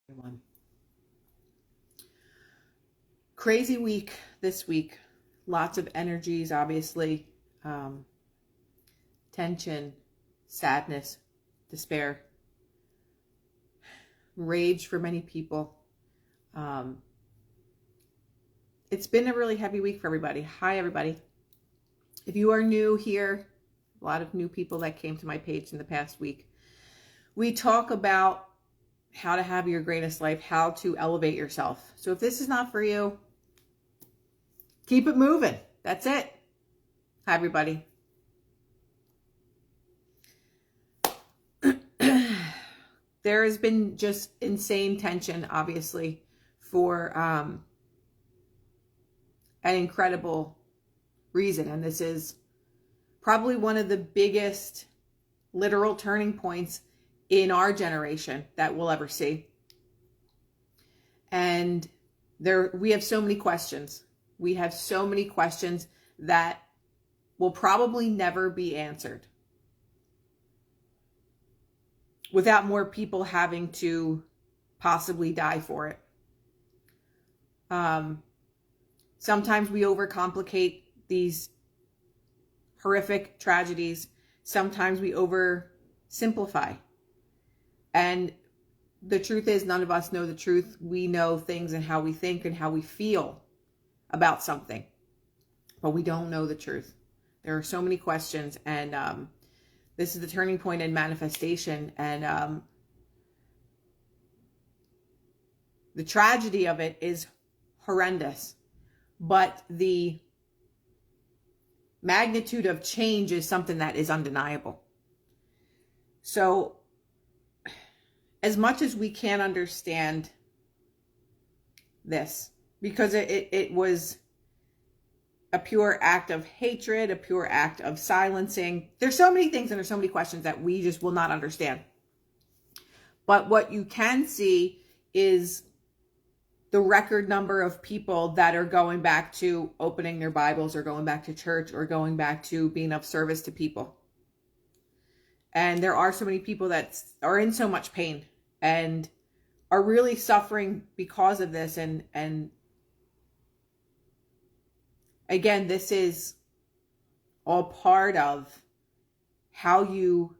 Everyone. Crazy week this week. Lots of energies, obviously. Tension, sadness, despair, rage for many people. It's been a really heavy week for everybody. Hi, everybody. If you are new here, a lot of new people that came to my page in the past week. We talk about how to have your greatest life, how to elevate yourself. So if this is not for you, keep it moving. That's it. Hi, everybody. There has been just insane tension, obviously, for an incredible reason. And this is probably one of the biggest literal turning points in our generation that we'll ever see. And we have so many questions. We have so many questions that will probably never be answered without more people having to possibly die for it. Sometimes we overcomplicate these horrific tragedies. Sometimes we oversimplify. And the truth is, none of us know the truth. We know things and how we think and how we feel about something, but we don't know the truth. There are so many questions, and this is the turning point in manifestation. And the tragedy of it is horrendous, but the magnitude of change is something that is undeniable. So as much as we can't understand this, because it was a pure act of hatred, a pure act of silencing. There's so many things and there's so many questions that we just will not understand. But what you can see is the record number of people that are going back to opening their Bibles or going back to church or going back to being of service to people. And there are so many people that are in so much pain and are really suffering because of this. And again, this is all part of how you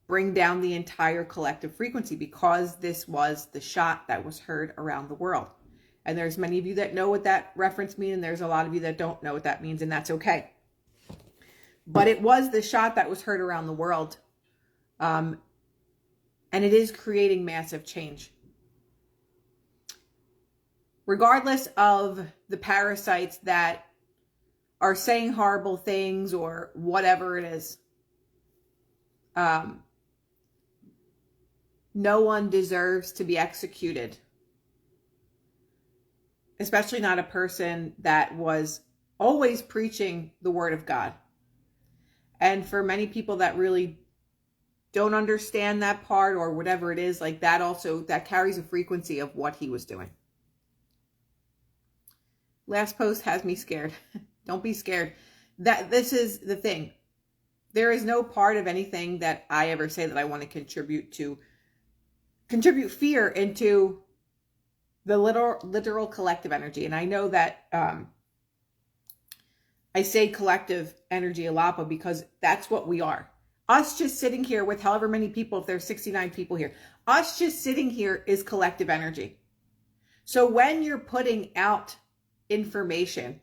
bring down the entire collective frequency, because this was the shot that was heard around the world. And there's many of you that know what that reference means, and there's a lot of you that don't know what that means, and that's okay. But it was the shot that was heard around the world. And it is creating massive change. Regardless of the parasites that are saying horrible things or whatever it is, no one deserves to be executed. Especially not a person that was always preaching the word of God. And for many people that really don't understand that part or whatever it is, like that also, that carries a frequency of what he was doing. Last post has me scared. Don't be scared. This is the thing. There is no part of anything that I ever say that I want to contribute fear into the literal collective energy. And I know that I say collective energy a lot, but because that's what we are. Us just sitting here with however many people, if there's 69 people here, us just sitting here is collective energy. So when you're putting out information,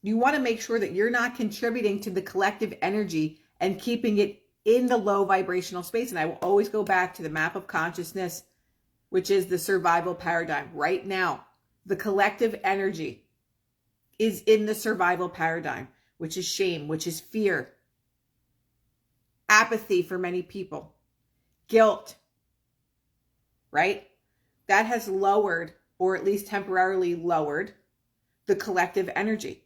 you want to make sure that you're not contributing to the collective energy and keeping it in the low vibrational space. And I will always go back to the map of consciousness, which is the survival paradigm. Right now, the collective energy is in the survival paradigm, which is shame, which is fear, apathy for many people, guilt, right? That has lowered, or at least temporarily lowered, the collective energy.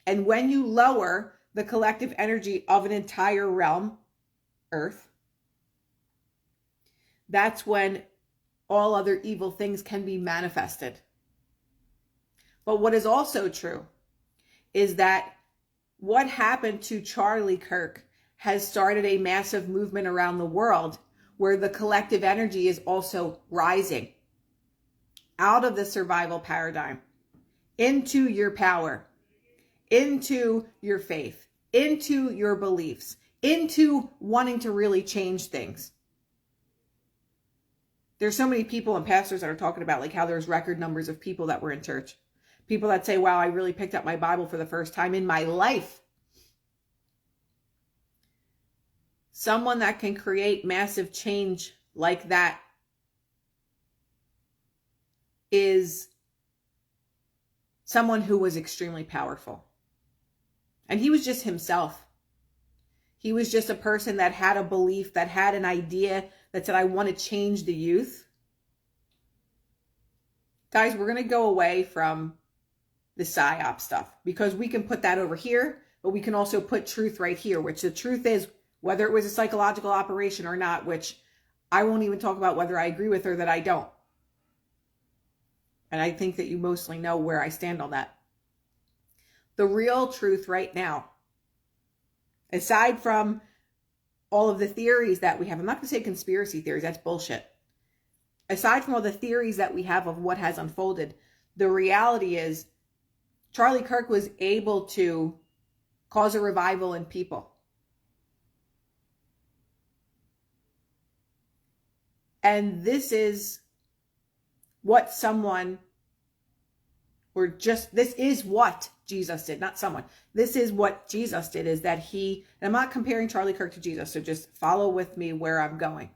And when you lower the collective energy of an entire realm, Earth, that's when all other evil things can be manifested. But what is also true is that what happened to Charlie Kirk has started a massive movement around the world where the collective energy is also rising out of the survival paradigm into your power, into your faith, into your beliefs, into wanting to really change things. There's so many people and pastors that are talking about like how there's record numbers of people that were in church. People that say, wow, I really picked up my Bible for the first time in my life. Someone that can create massive change like that is someone who was extremely powerful. And he was just himself. He was just a person that had a belief, that had an idea, that said, I want to change the youth. Guys, we're going to go away from the PSYOP stuff because we can put that over here, but we can also put truth right here, which the truth is, whether it was a psychological operation or not, which I won't even talk about whether I agree with or that I don't. And I think that you mostly know where I stand on that. The real truth right now, aside from all of the theories that we have, I'm not going to say conspiracy theories, that's bullshit. Aside from all the theories that we have of what has unfolded, the reality is Charlie Kirk was able to cause a revival in people. And this is what someone, this is what Jesus did, not someone. This is what Jesus did, is that and I'm not comparing Charlie Kirk to Jesus, so just follow with me where I'm going.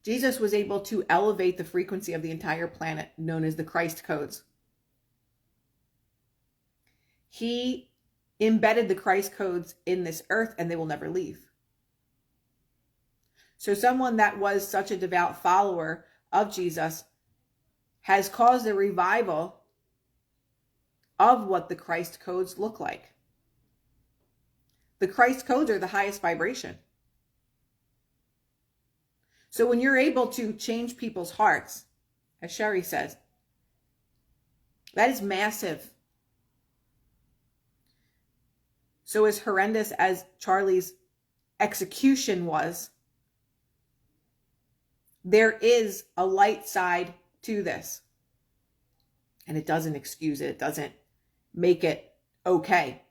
Jesus was able to elevate the frequency of the entire planet, known as the Christ codes. He embedded the Christ codes in this earth, and they will never leave. So someone that was such a devout follower of Jesus has caused a revival of what the Christ codes look like. The Christ codes are the highest vibration. So when you're able to change people's hearts, as Sherry says, that is massive. So as horrendous as Charlie's execution was, there is a light side to this. And it doesn't excuse it. It doesn't make it okay.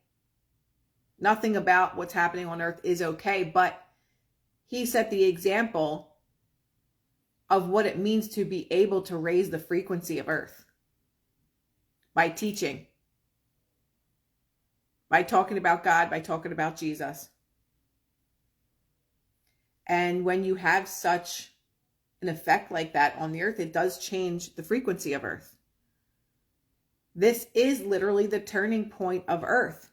Nothing about what's happening on earth is okay, but he set the example of what it means to be able to raise the frequency of earth by teaching, by talking about God, by talking about Jesus. And when you have such an effect like that on the earth, it does change the frequency of earth. This is literally the turning point of earth.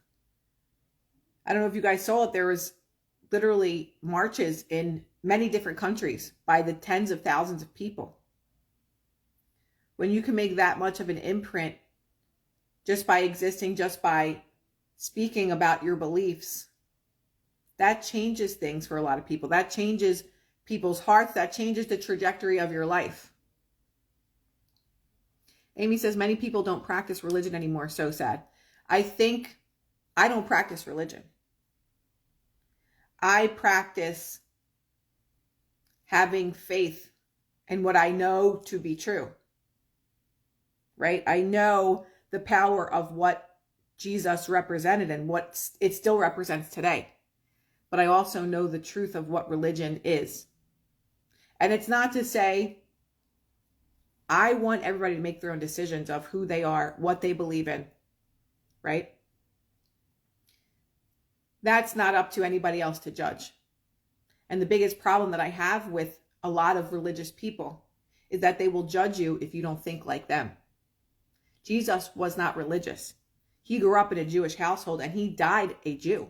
I don't know if you guys saw it. There was literally marches in many different countries by the tens of thousands of people. When you can make that much of an imprint just by existing, just by speaking about your beliefs, that changes things for a lot of people. That changes people's hearts. That changes the trajectory of your life. Amy says, many people don't practice religion anymore. So sad. I think I don't practice religion. I practice having faith in what I know to be true. Right? I know the power of what Jesus represented and what it still represents today. But I also know the truth of what religion is. And it's not to say I want everybody to make their own decisions of who they are, what they believe in, right? That's not up to anybody else to judge. And the biggest problem that I have with a lot of religious people is that they will judge you if you don't think like them. Jesus was not religious. He grew up in a Jewish household and he died a Jew.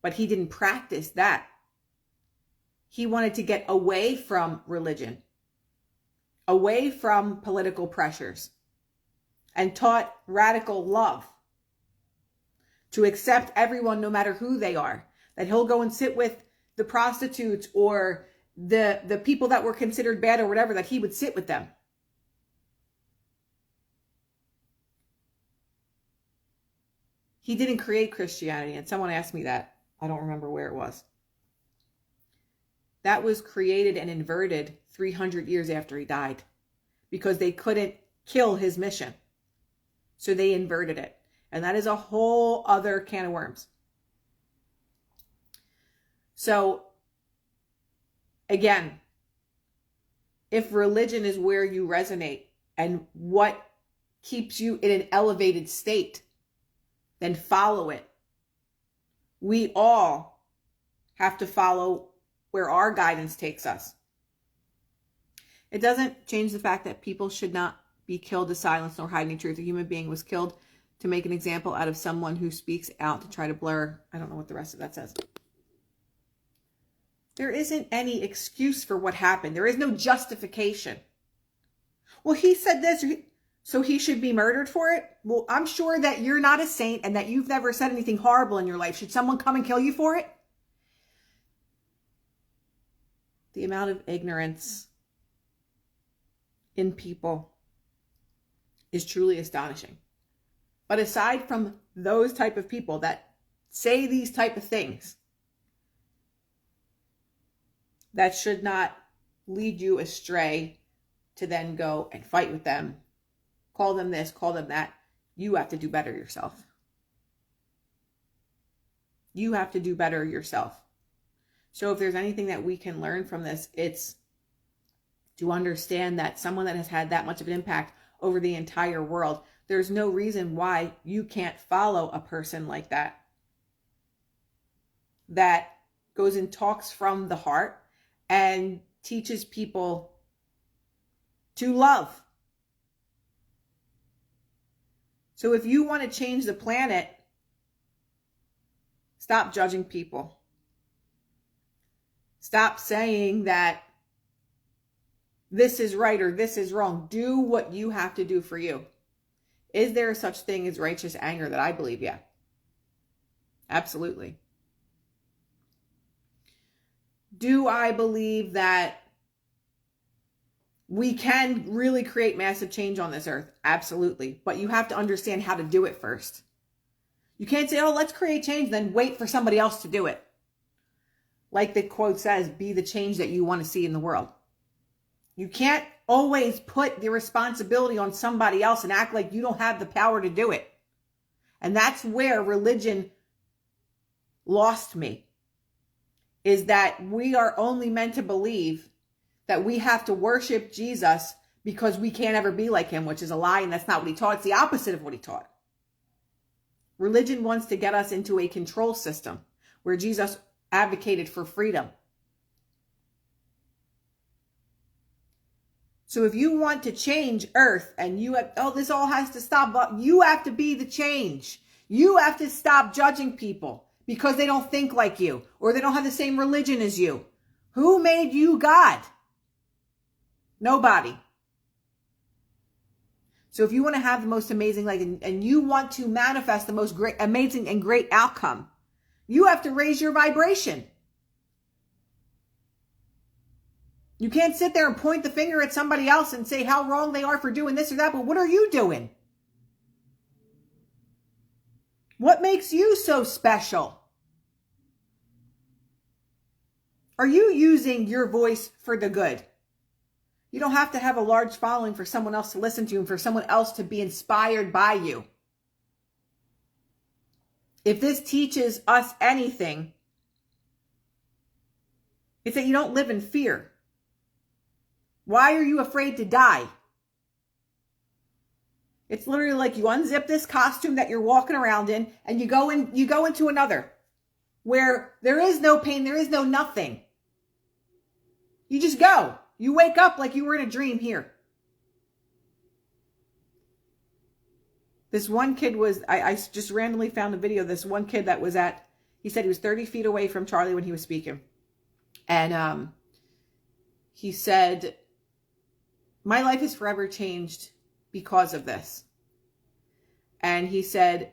But he didn't practice that. He wanted to get away from religion, away from political pressures, and taught radical love, to accept everyone no matter who they are. That he'll go and sit with the prostitutes or the people that were considered bad or whatever, that he would sit with them. He didn't create Christianity. And someone asked me that. I don't remember where it was. that was created and inverted 300 years after he died because they couldn't kill his mission. So they inverted it. And that is a whole other can of worms. So again, if religion is where you resonate and what keeps you in an elevated state, then follow it. We all have to follow where our guidance takes us. It doesn't change the fact that people should not be killed to silence nor hide any truth. A human being was killed to make an example out of someone who speaks out to try to blur. I don't know what the rest of that says. There isn't any excuse for what happened. There is no justification. Well, he said this, so he should be murdered for it? Well, I'm sure that you're not a saint and that you've never said anything horrible in your life. Should someone come and kill you for it? The amount of ignorance in people is truly astonishing. But aside from those type of people that say these type of things, that should not lead you astray to then go and fight with them, call them this, call them that. You have to do better yourself. You have to do better yourself. So if there's anything that we can learn from this, it's to understand that someone that has had that much of an impact over the entire world, there's no reason why you can't follow a person like that. That goes and talks from the heart and teaches people to love. So if you want to change the planet, stop judging people. Stop saying that this is right or this is wrong. Do what you have to do for you. Is there such thing as righteous anger? That I believe, yeah. Absolutely. Do I believe that we can really create massive change on this earth? Absolutely. But you have to understand how to do it first. You can't say, oh, let's create change, then wait for somebody else to do it. Like the quote says, be the change that you want to see in the world. You can't always put the responsibility on somebody else and act like you don't have the power to do it. And that's where religion lost me. Is that we are only meant to believe that we have to worship Jesus because we can't ever be like him, which is a lie, and that's not what he taught. It's the opposite of what he taught. Religion wants to get us into a control system where Jesus advocated for freedom. So if you want to change earth and you have, oh, this all has to stop, but you have to be the change. You have to stop judging people because they don't think like you or they don't have the same religion as you. Who made you God? Nobody. So if you want to have the most amazing life and you want to manifest the most great, amazing and great outcome, you have to raise your vibration. You can't sit there and point the finger at somebody else and say how wrong they are for doing this or that, but what are you doing? What makes you so special? Are you using your voice for the good? You don't have to have a large following for someone else to listen to you and for someone else to be inspired by you. If this teaches us anything, it's that you don't live in fear. Why are you afraid to die? It's literally like you unzip this costume that you're walking around in and you go into another where there is no pain, there is no nothing. You just go. You wake up like you were in a dream here. This one kid was, I just randomly found a video. This one kid that was he said he was 30 feet away from Charlie when he was speaking. And he said, my life is forever changed because of this. And he said,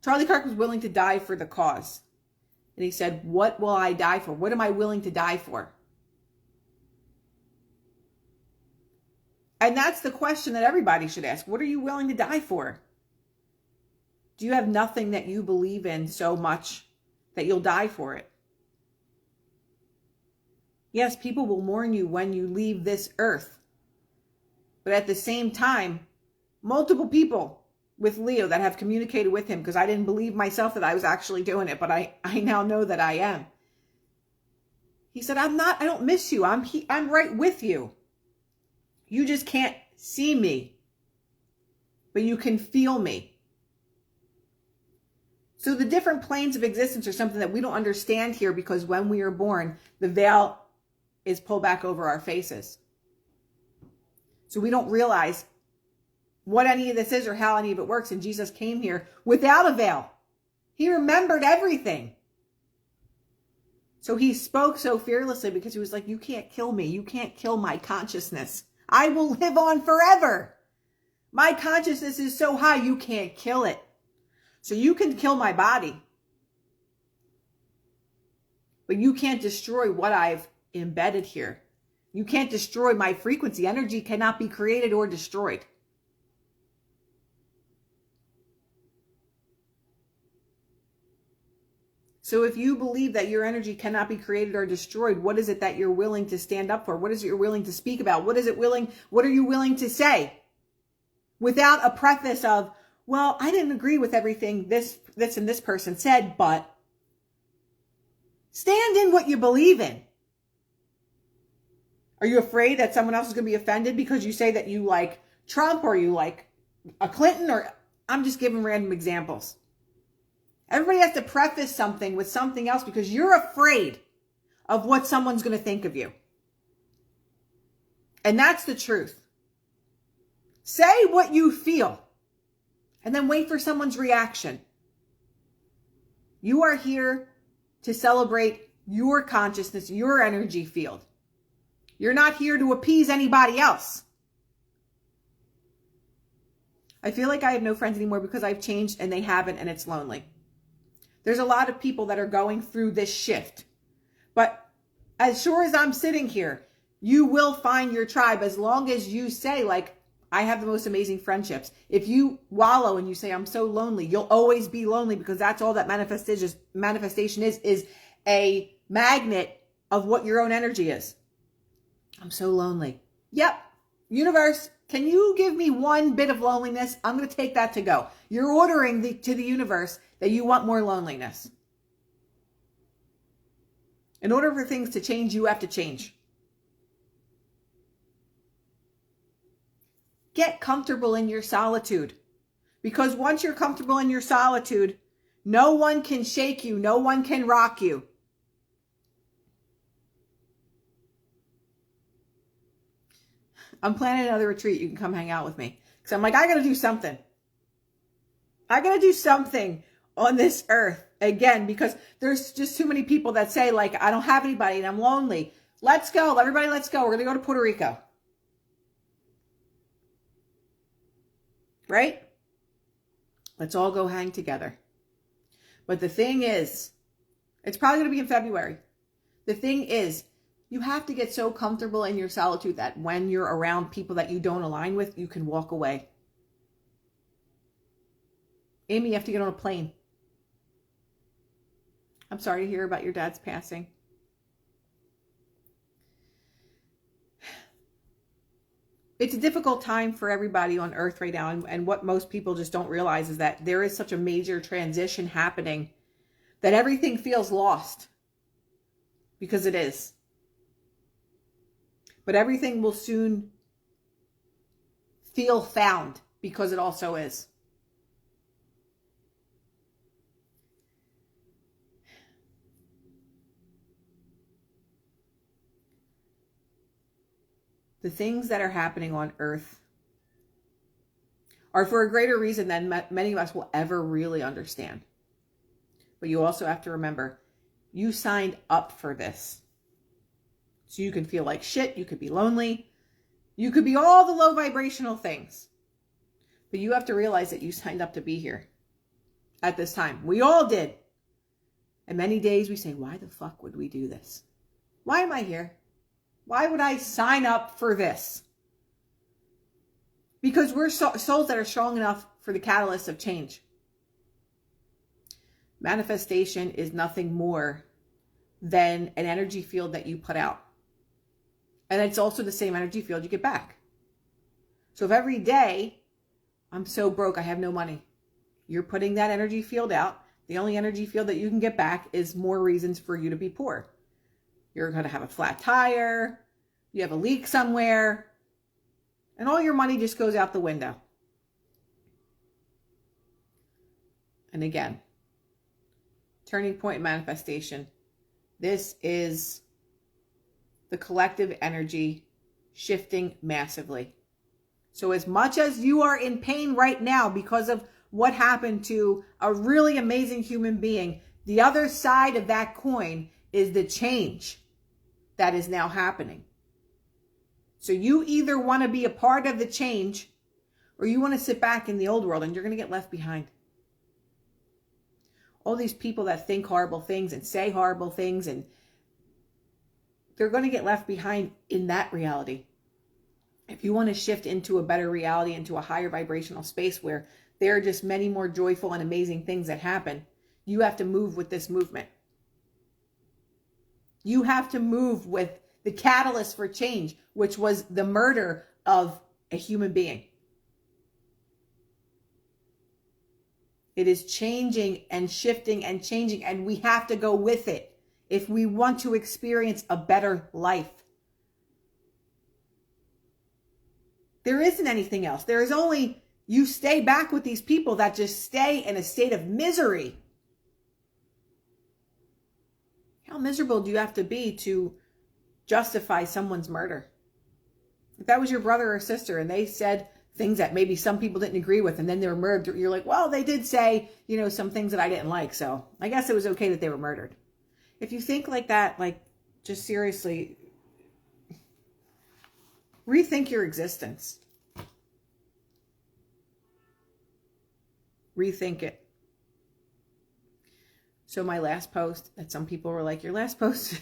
Charlie Kirk was willing to die for the cause. And he said, what will I die for? What am I willing to die for? And that's the question that everybody should ask. What are you willing to die for? Do you have nothing that you believe in so much that you'll die for it? Yes, people will mourn you when you leave this earth. But at the same time, multiple people with Leo that have communicated with him, because I didn't believe myself that I was actually doing it, but I now know that I am. He said, I don't miss you. I'm right with you. You just can't see me, but you can feel me. So the different planes of existence are something that we don't understand here, because when we are born, the veil is pulled back over our faces. So we don't realize what any of this is or how any of it works. And Jesus came here without a veil. He remembered everything. So he spoke so fearlessly because he was like, you can't kill me. You can't kill my consciousness. I will live on forever. My consciousness is so high, you can't kill it. So you can kill my body, but you can't destroy what I've embedded here. You can't destroy my frequency. Energy cannot be created or destroyed. So if you believe that your energy cannot be created or destroyed, what is it that you're willing to stand up for? What is it you're willing to speak about? What are you willing to say? Without a preface of, well, I didn't agree with everything this and this person said, but stand in what you believe in. Are you afraid that someone else is going to be offended because you say that you like Trump or you like a Clinton? Or I'm just giving random examples. Everybody has to preface something with something else because you're afraid of what someone's going to think of you. And that's the truth. Say what you feel and then wait for someone's reaction. You are here to celebrate your consciousness, your energy field. You're not here to appease anybody else. I feel like I have no friends anymore because I've changed and they haven't, and it's lonely. There's a lot of people that are going through this shift. But as sure as I'm sitting here, you will find your tribe as long as you say, like, I have the most amazing friendships. If you wallow and you say, I'm so lonely, you'll always be lonely, because that's all that manifestation is a magnet of what your own energy is. I'm so lonely. Yep. Universe, can you give me one bit of loneliness? I'm going to take that to go. You're ordering to the universe that you want more loneliness. In order for things to change, you have to change. Get comfortable in your solitude. Because once you're comfortable in your solitude, no one can shake you. No one can rock you. I'm planning another retreat. You can come hang out with me. Because I'm like, I got to do something. I got to do something on this earth again, because there's just too many people that say, like, I don't have anybody and I'm lonely. Let's go. Everybody, let's go. We're going to go to Puerto Rico. Right? Let's all go hang together. But the thing is, it's probably going to be in February. The thing is, you have to get so comfortable in your solitude that when you're around people that you don't align with, you can walk away. Amy, you have to get on a plane. I'm sorry to hear about your dad's passing. It's a difficult time for everybody on earth right now. And what most people just don't realize is that there is such a major transition happening that everything feels lost. Because it is. But everything will soon feel found, because it also is. The things that are happening on earth are for a greater reason than many of us will ever really understand. But you also have to remember, you signed up for this. So you can feel like shit. You could be lonely. You could be all the low vibrational things. But you have to realize that you signed up to be here at this time. We all did. And many days we say, why the fuck would we do this? Why am I here? Why would I sign up for this? Because we're souls that are strong enough for the catalyst of change. Manifestation is nothing more than an energy field that you put out. And it's also the same energy field you get back. So if every day I'm so broke, I have no money, you're putting that energy field out. The only energy field that you can get back is more reasons for you to be poor. You're going to have a flat tire, you have a leak somewhere, and all your money just goes out the window. And again, turning point manifestation. This is the collective energy shifting massively. So as much as you are in pain right now because of what happened to a really amazing human being, the other side of that coin is the change that is now happening. So you either want to be a part of the change or you want to sit back in the old world and you're going to get left behind. All these people that think horrible things and say horrible things, and they're going to get left behind in that reality. If you want to shift into a better reality, into a higher vibrational space where there are just many more joyful and amazing things that happen, you have to move with this movement. You have to move with the catalyst for change, which was the murder of a human being. It is changing and shifting and changing, and we have to go with it if we want to experience a better life. There isn't anything else. There is only you stay back with these people that just stay in a state of misery. How miserable do you have to be to justify someone's murder? If that was your brother or sister and they said things that maybe some people didn't agree with and then they were murdered, you're like, well, they did say, some things that I didn't like, so I guess it was okay that they were murdered. If you think like that, just seriously, rethink your existence. Rethink it. So my last post, that some people were like, your last post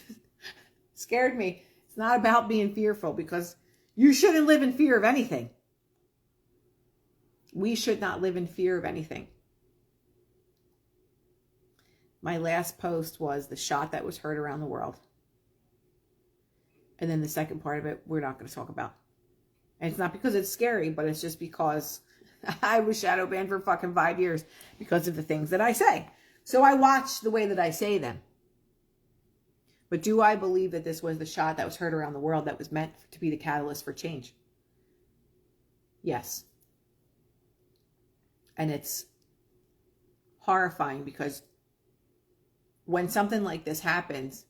scared me. It's not about being fearful, because you shouldn't live in fear of anything. We should not live in fear of anything. My last post was the shot that was heard around the world. And then the second part of it, we're not going to talk about. And it's not because it's scary, but it's just because I was shadow banned for fucking 5 years because of the things that I say. So I watch the way that I say them. But do I believe that this was the shot that was heard around the world that was meant to be the catalyst for change? Yes. And it's horrifying because when something like this happens,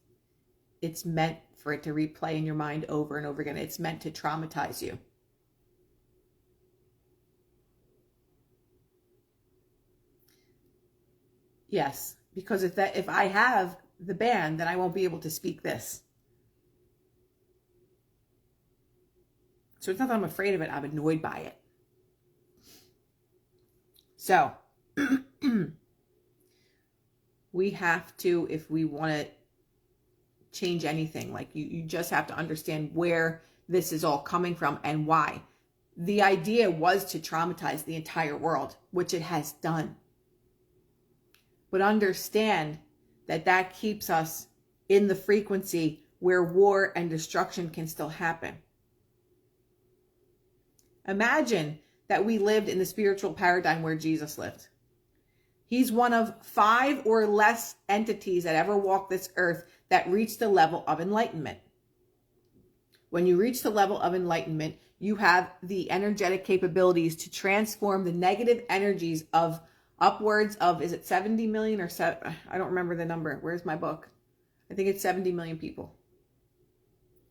it's meant for it to replay in your mind over and over again. It's meant to traumatize you. Yes, because if I have the ban, then I won't be able to speak this. So it's not that I'm afraid of it, I'm annoyed by it. So we have to, if we want to change anything, you just have to understand where this is all coming from and why. The idea was to traumatize the entire world, which it has done. But understand that that keeps us in the frequency where war and destruction can still happen. Imagine that we lived in the spiritual paradigm where Jesus lived. He's one of 5 or less entities that ever walked this earth that reached the level of enlightenment. When you reach the level of enlightenment, you have the energetic capabilities to transform the negative energies of upwards of, is it 70 million or I don't remember the number. Where's my book? I think it's 70 million people.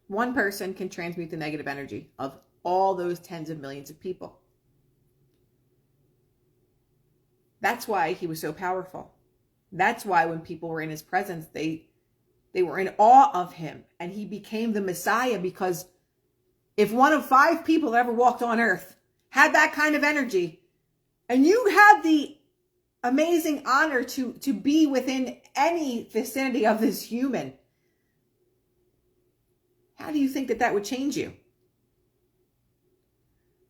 One person can transmute the negative energy of all those tens of millions of people. That's why he was so powerful. That's why when people were in his presence, they were in awe of him, and he became the Messiah, because if one of 5 people that ever walked on earth had that kind of energy, and you had the amazing honor to be within any vicinity of this human, how do you think that would change you?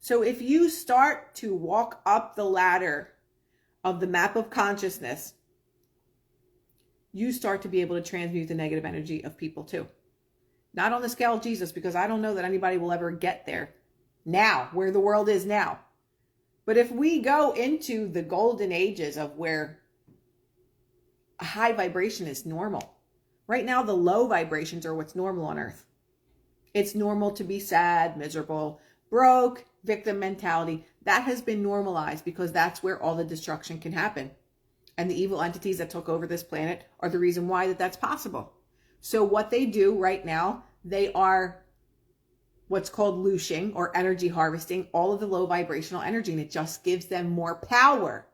So if you start to walk up the ladder of the map of consciousness, you start to be able to transmute the negative energy of people too. Not on the scale of Jesus, because I don't know that anybody will ever get there now, where the world is now. But if we go into the golden ages of where a high vibration is normal, right now the low vibrations are what's normal on earth. It's normal to be sad, miserable, broke, victim mentality. That has been normalized because that's where all the destruction can happen. And the evil entities that took over this planet are the reason why that's possible. So what they do right now, they are what's called looshing or energy harvesting all of the low vibrational energy, and it just gives them more power.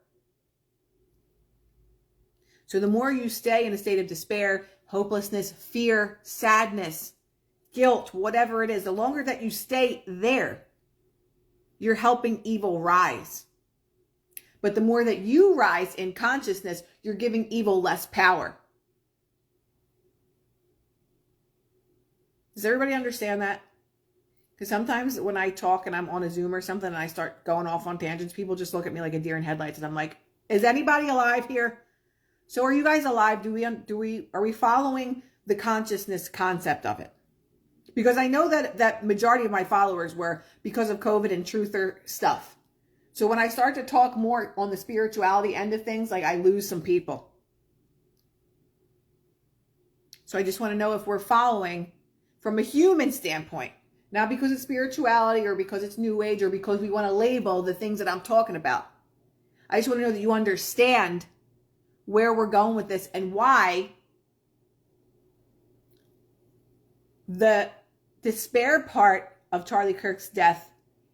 So the more you stay in a state of despair, hopelessness, fear, sadness, guilt, whatever it is, the longer that you stay there, you're helping evil rise. But the more that you rise in consciousness, you're giving evil less power. Does everybody understand that? Because sometimes when I talk and I'm on a Zoom or something and I start going off on tangents, people just look at me like a deer in headlights, and I'm like, is anybody alive here? So are you guys alive? Are we following the consciousness concept of it? Because I know that majority of my followers were because of COVID and truther stuff. So when I start to talk more on the spirituality end of things, like I lose some people. So I just want to know if we're following from a human standpoint, not because it's spirituality or because it's new age or because we want to label the things that I'm talking about. I just want to know that you understand where we're going with this and why the despair part of Charlie Kirk's death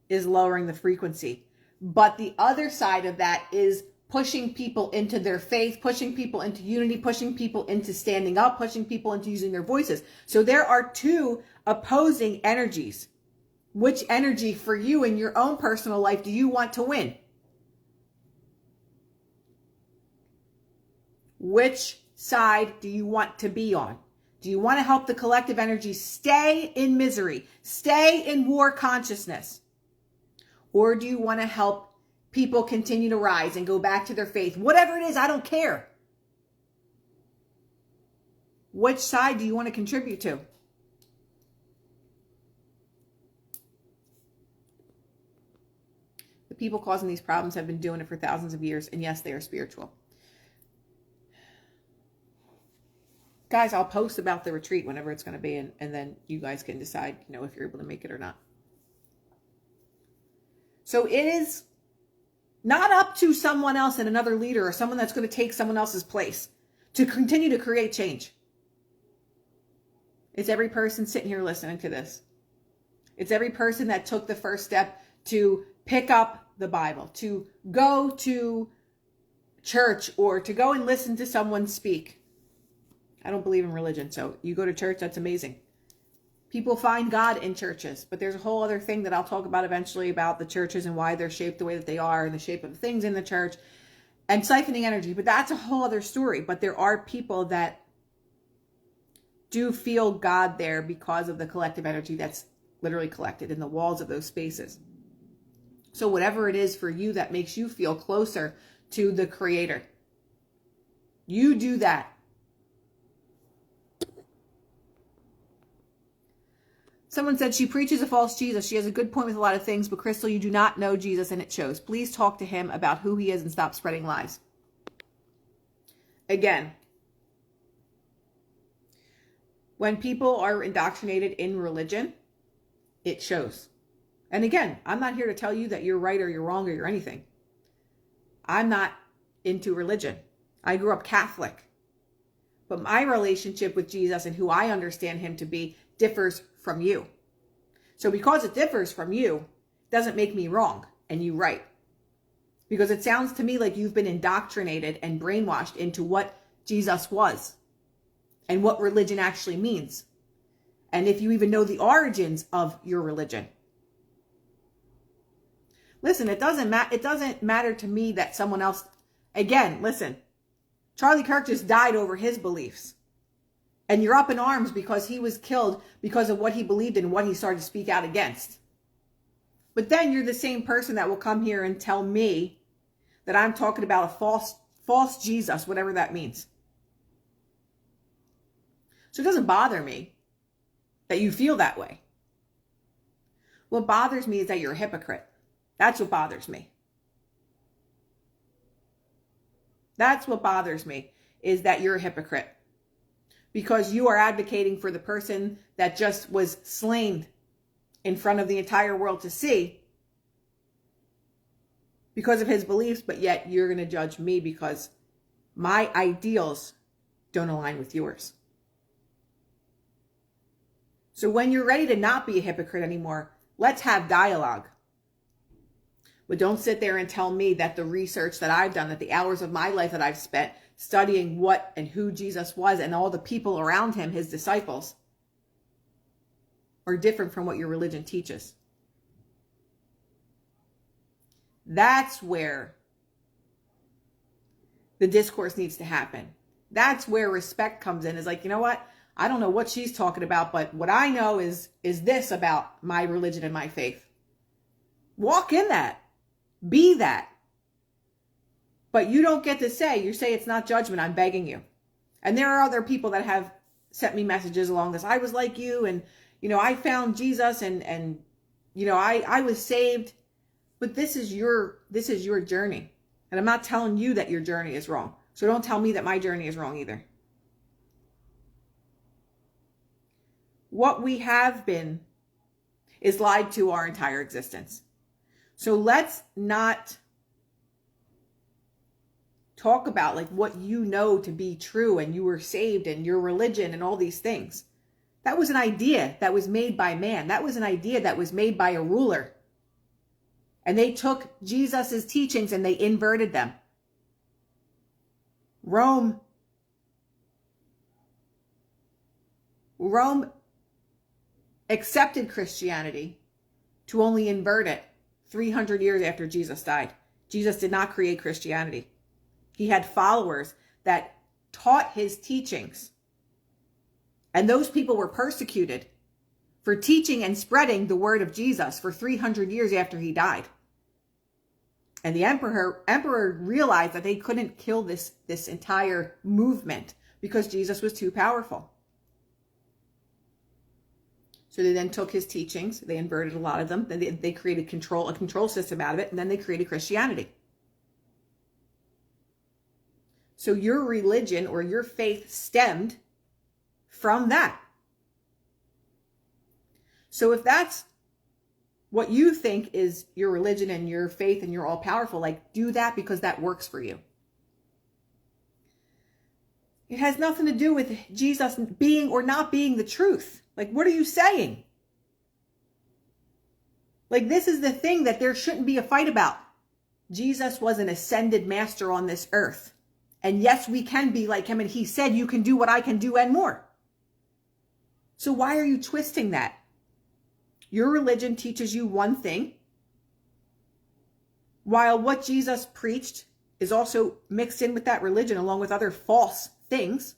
is lowering the frequency. But the other side of that is pushing people into their faith, pushing people into unity, pushing people into standing up, pushing people into using their voices. So there are two opposing energies. Which energy for you in your own personal life do you want to win? Which side do you want to be on? Do you want to help the collective energy stay in misery, stay in war consciousness? Or do you want to help people continue to rise and go back to their faith? Whatever it is, I don't care. Which side do you want to contribute to? The people causing these problems have been doing it for thousands of years, and yes, they are spiritual. Guys, I'll post about the retreat whenever it's going to be, and then you guys can decide, if you're able to make it or not. So it is not up to someone else and another leader or someone that's going to take someone else's place to continue to create change. It's every person sitting here listening to this. It's every person that took the first step to pick up the Bible, to go to church, or to go and listen to someone speak. I don't believe in religion, so you go to church, that's amazing. People find God in churches, but there's a whole other thing that I'll talk about eventually about the churches and why they're shaped the way that they are and the shape of the things in the church and siphoning energy, but that's a whole other story. But there are people that do feel God there because of the collective energy that's literally collected in the walls of those spaces. So whatever it is for you that makes you feel closer to the Creator, you do that. Someone said she preaches a false Jesus. She has a good point with a lot of things, but Krystal, you do not know Jesus and it shows. Please talk to him about who he is and stop spreading lies. Again, when people are indoctrinated in religion, it shows. And again, I'm not here to tell you that you're right or you're wrong or you're anything. I'm not into religion. I grew up Catholic. But my relationship with Jesus and who I understand him to be differs from you. So because it differs from you, doesn't make me wrong and you right. Because it sounds to me like you've been indoctrinated and brainwashed into what Jesus was and what religion actually means. And if you even know the origins of your religion. Listen, it doesn't matter to me that someone else, again, listen, Charlie Kirk just died over his beliefs. And you're up in arms because he was killed because of what he believed in and what he started to speak out against. But then you're the same person that will come here and tell me that I'm talking about a false Jesus, whatever that means. So it doesn't bother me that you feel that way. What bothers me is that you're a hypocrite. That's what bothers me. That's what bothers me, is that you're a hypocrite. Because you are advocating for the person that just was slain in front of the entire world to see because of his beliefs, but yet you're going to judge me because my ideals don't align with yours. So when you're ready to not be a hypocrite anymore, let's have dialogue. But don't sit there and tell me that the research that I've done, that the hours of my life that I've spent studying what and who Jesus was and all the people around him, his disciples, are different from what your religion teaches. That's where the discourse needs to happen. That's where respect comes in. Is like, you know what? I don't know what she's talking about, but what I know is this about my religion and my faith. Walk in that. Be that. But you don't get to say, you say it's not judgment, I'm begging you. And there are other people that have sent me messages along this. I was like you, and, I found Jesus and I was saved. But this is your journey. And I'm not telling you that your journey is wrong. So don't tell me that my journey is wrong either. What we have been is lied to our entire existence. So let's not talk about like what you know to be true and you were saved and your religion and all these things. That was an idea that was made by man. That was an idea that was made by a ruler. And they took Jesus's teachings and they inverted them. Rome accepted Christianity to only invert it 300 years after Jesus died. Jesus did not create Christianity. He had followers that taught his teachings. And those people were persecuted for teaching and spreading the word of Jesus for 300 years after he died. And the emperor realized that they couldn't kill this entire movement because Jesus was too powerful. So they then took his teachings, they inverted a lot of them, then they created a control system out of it, and then they created Christianity. So your religion or your faith stemmed from that. So if that's what you think is your religion and your faith and you're all powerful, like do that because that works for you. It has nothing to do with Jesus being or not being the truth. Like, what are you saying? Like, this is the thing that there shouldn't be a fight about. Jesus was an ascended master on this earth. And yes, we can be like him. And he said, you can do what I can do and more. So why are you twisting that? Your religion teaches you one thing, while what Jesus preached is also mixed in with that religion along with other false things.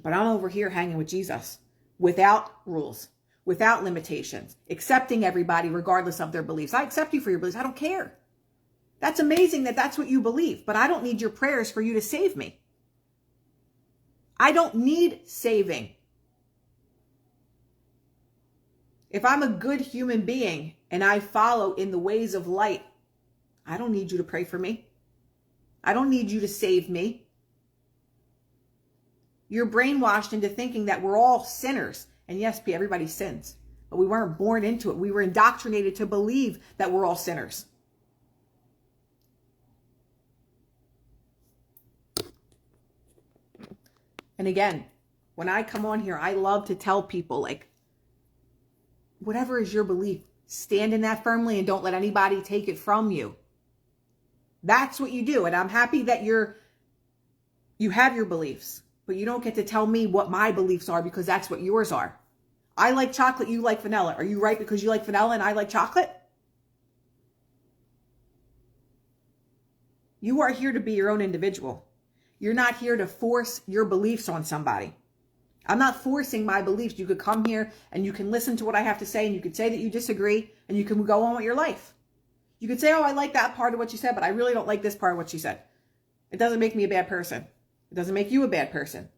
But I'm over here hanging with Jesus without rules, without limitations, accepting everybody regardless of their beliefs. I accept you for your beliefs. I don't care. That's amazing that that's what you believe, but I don't need your prayers for you to save me. I don't need saving. If I'm a good human being and I follow in the ways of light, I don't need you to pray for me. I don't need you to save me. You're brainwashed into thinking that we're all sinners. And yes, everybody sins, but we weren't born into it. We were indoctrinated to believe that we're all sinners. And again, when I come on here, I love to tell people, like, whatever is your belief, stand in that firmly and don't let anybody take it from you. That's what you do. And I'm happy that you have your beliefs, but you don't get to tell me what my beliefs are because that's what yours are. I like chocolate, you like vanilla. Are you right because you like vanilla and I like chocolate? You are here to be your own individual. You're not here to force your beliefs on somebody. I'm not forcing my beliefs. You could come here and you can listen to what I have to say and you could say that you disagree and you can go on with your life. You could say, oh, I like that part of what you said, but I really don't like this part of what you said. It doesn't make me a bad person. It doesn't make you a bad person.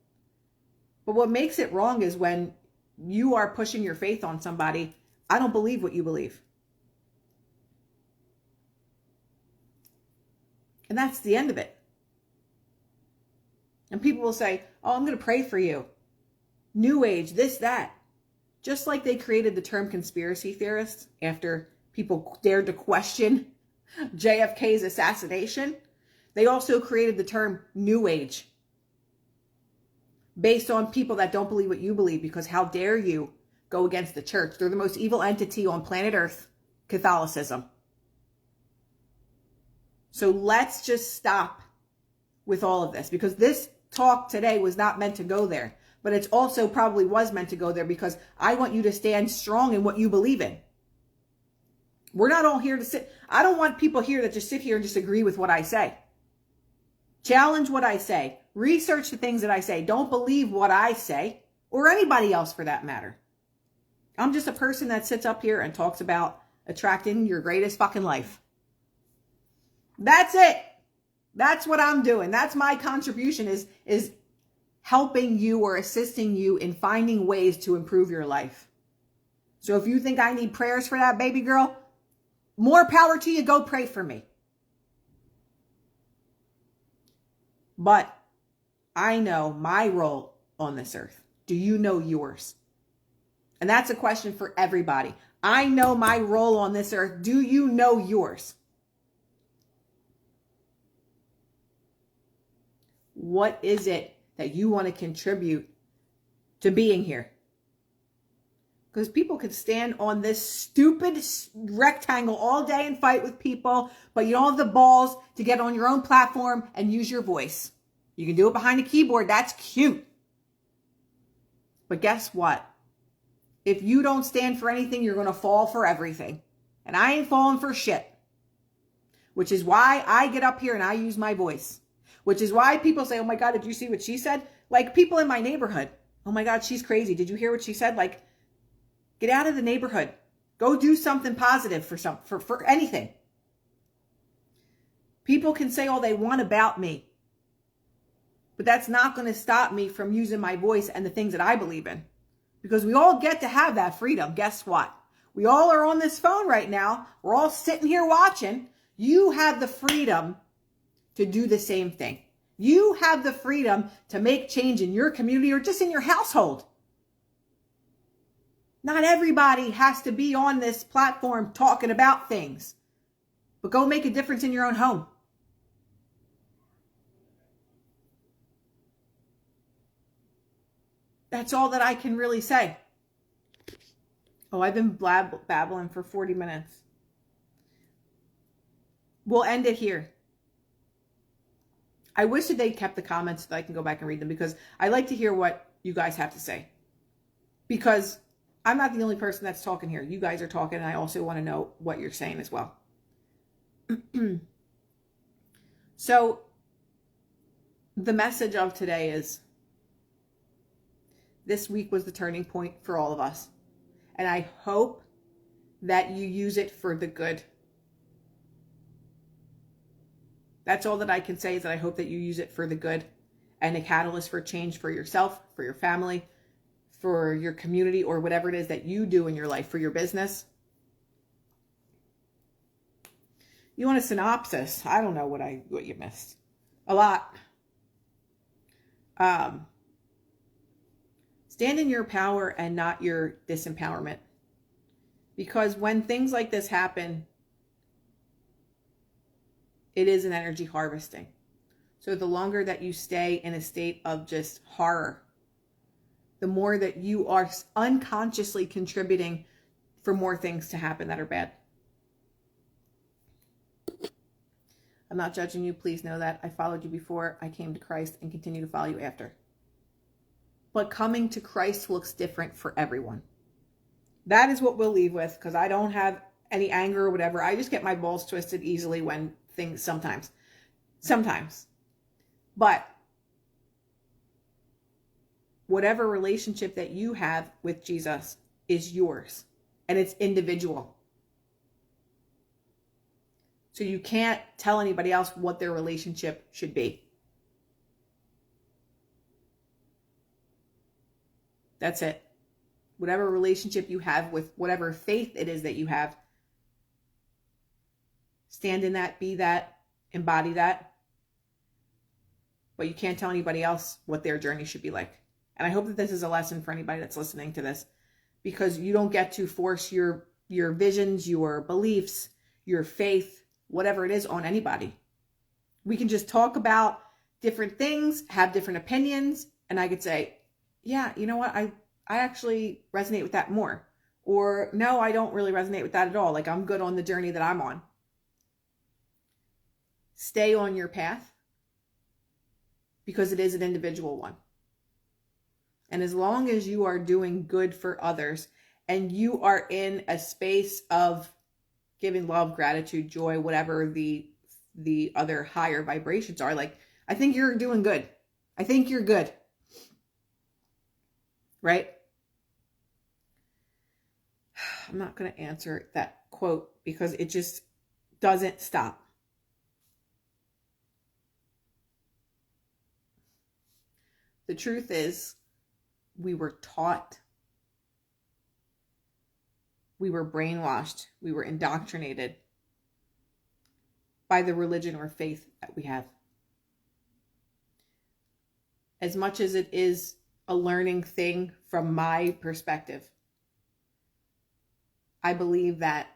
But what makes it wrong is when you are pushing your faith on somebody, I don't believe what you believe. And that's the end of it. And people will say, oh, I'm going to pray for you. New Age, this, that. Just like they created the term conspiracy theorists after people dared to question JFK's assassination, they also created the term New Age based on people that don't believe what you believe, because how dare you go against the church? They're the most evil entity on planet Earth, Catholicism. So let's just stop with all of this, because this talk today was not meant to go there, but it's also probably was meant to go there because I want you to stand strong in what you believe in. We're not all here to sit. I don't want people here that just sit here and just agree with what I say. Challenge what I say. Research the things that I say. Don't believe what I say, or anybody else for that matter. I'm just a person that sits up here and talks about attracting your greatest fucking life. That's it. That's what I'm doing. That's my contribution, is helping you or assisting you in finding ways to improve your life. So if you think I need prayers for that, baby girl, more power to you. Go pray for me. But I know my role on this earth. Do you know yours? And that's a question for everybody. I know my role on this earth. Do you know yours? What is it that you want to contribute to being here? Because people could stand on this stupid rectangle all day and fight with people, but you don't have the balls to get on your own platform and use your voice. You can do it behind a keyboard. That's cute. But guess what? If you don't stand for anything, you're going to fall for everything. And I ain't falling for shit. Which is why I get up here and I use my voice. Which is why people say, oh my God, did you see what she said? Like people in my neighborhood. Oh my God, she's crazy. Did you hear what she said? Like, get out of the neighborhood. Go do something positive for anything. People can say all they want about me, but that's not going to stop me from using my voice and the things that I believe in. Because we all get to have that freedom. Guess what? We all are on this phone right now. We're all sitting here watching. You have the freedom to do the same thing. You have the freedom to make change in your community or just in your household. Not everybody has to be on this platform talking about things, but go make a difference in your own home. That's all that I can really say. Oh, I've been babbling for 40 minutes. We'll end it here. I wish that they kept the comments so that I can go back and read them, because I like to hear what you guys have to say. Because I'm not the only person that's talking here. You guys are talking, and I also want to know what you're saying as well. So, the message of today is, this week was the turning point for all of us. And I hope that you use it for the good. That's all that I can say, is that I hope that you use it for the good and a catalyst for change for yourself, for your family, for your community, or whatever it is that you do in your life, for your business. You want a synopsis? I don't know what you missed. A lot. Stand in your power and not your disempowerment. Because when things like this happen, it is an energy harvesting. So the longer that you stay in a state of just horror, the more that you are unconsciously contributing for more things to happen that are bad. I'm not judging you. Please know that. I followed you before I came to Christ and continue to follow you after. But coming to Christ looks different for everyone. That is what we'll leave with, because I don't have any anger or whatever. I just get my balls twisted easily when things sometimes. But whatever relationship that you have with Jesus is yours, and it's individual. So you can't tell anybody else what their relationship should be. That's it. whatever relationship you have with whatever faith it is that you have. Stand in that, be that, embody that. But you can't tell anybody else what their journey should be like. And I hope that this is a lesson for anybody that's listening to this, because you don't get to force your visions, your beliefs, your faith, whatever it is, on anybody. We can just talk about different things, have different opinions, and I could say, yeah, you know what? I actually resonate with that more. Or no, I don't really resonate with that at all. Like, I'm good on the journey that I'm on. Stay on your path, because it is an individual one. And as long as you are doing good for others and you are in a space of giving love, gratitude, joy, whatever the other higher vibrations are, like, I think you're doing good. I think you're good. Right? I'm not going to answer that quote because it just doesn't stop. The truth is, we were taught, we were brainwashed, we were indoctrinated by the religion or faith that we have. As much as it is a learning thing from my perspective, I believe that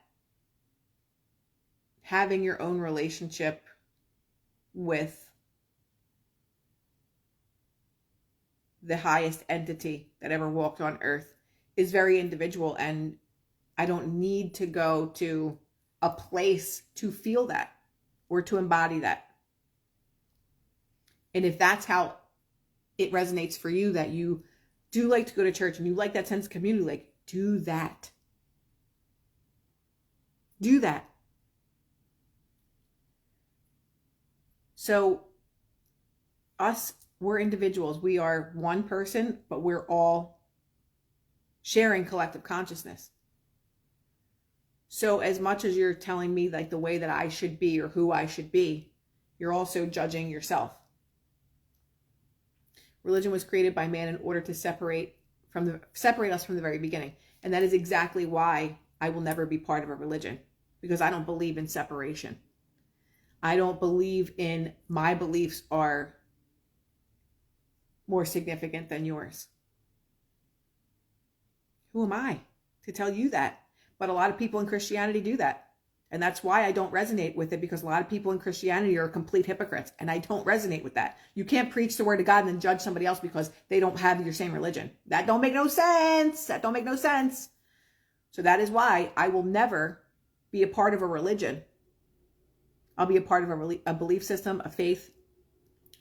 having your own relationship with the highest entity that ever walked on earth is very individual, and I don't need to go to a place to feel that or to embody that. And if that's how it resonates for you, that you do like to go to church and you like that sense of community, like, do that. Do that. So we're individuals. We are one person, but we're all sharing collective consciousness. So as much as you're telling me like the way that I should be or who I should be, you're also judging yourself. Religion was created by man in order to separate us from the very beginning. And that is exactly why I will never be part of a religion, because I don't believe in separation. I don't believe in my beliefs are more significant than yours. Who am I to tell you that? But a lot of people in Christianity do that. And that's why I don't resonate with it, because a lot of people in Christianity are complete hypocrites. And I don't resonate with that. You can't preach the word of God and then judge somebody else because they don't have your same religion. That don't make no sense. That don't make no sense. So that is why I will never be a part of a religion. I'll be a part of a belief system, a faith,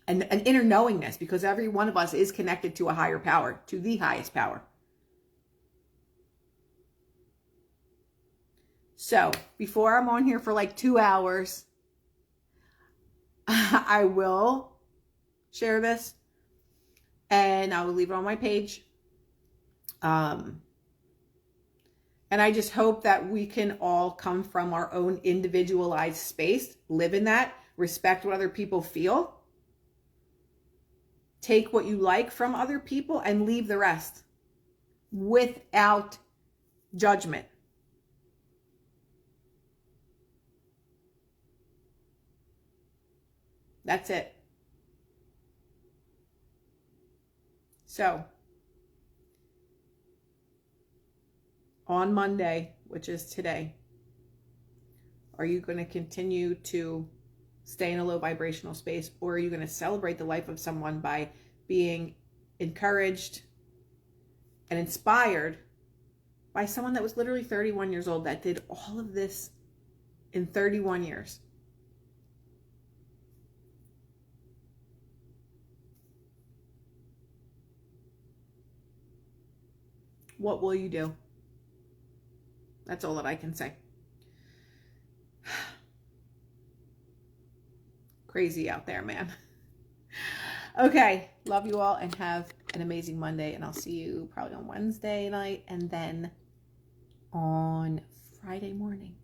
and an inner knowingness, because every one of us is connected to a higher power, to the highest power. So before I'm on here for like 2 hours, I will share this and I will leave it on my page. And I just hope that we can all come from our own individualized space, live in that, respect what other people feel, take what you like from other people and leave the rest without judgment. That's it. So, on Monday, which is today, are you going to continue to stay in a low vibrational space, or are you going to celebrate the life of someone by being encouraged and inspired by someone that was literally 31 years old that did all of this in 31 years? What will you do? That's all that I can say. Crazy out there, man. Okay. Love you all and have an amazing Monday. And I'll see you probably on Wednesday night and then on Friday morning.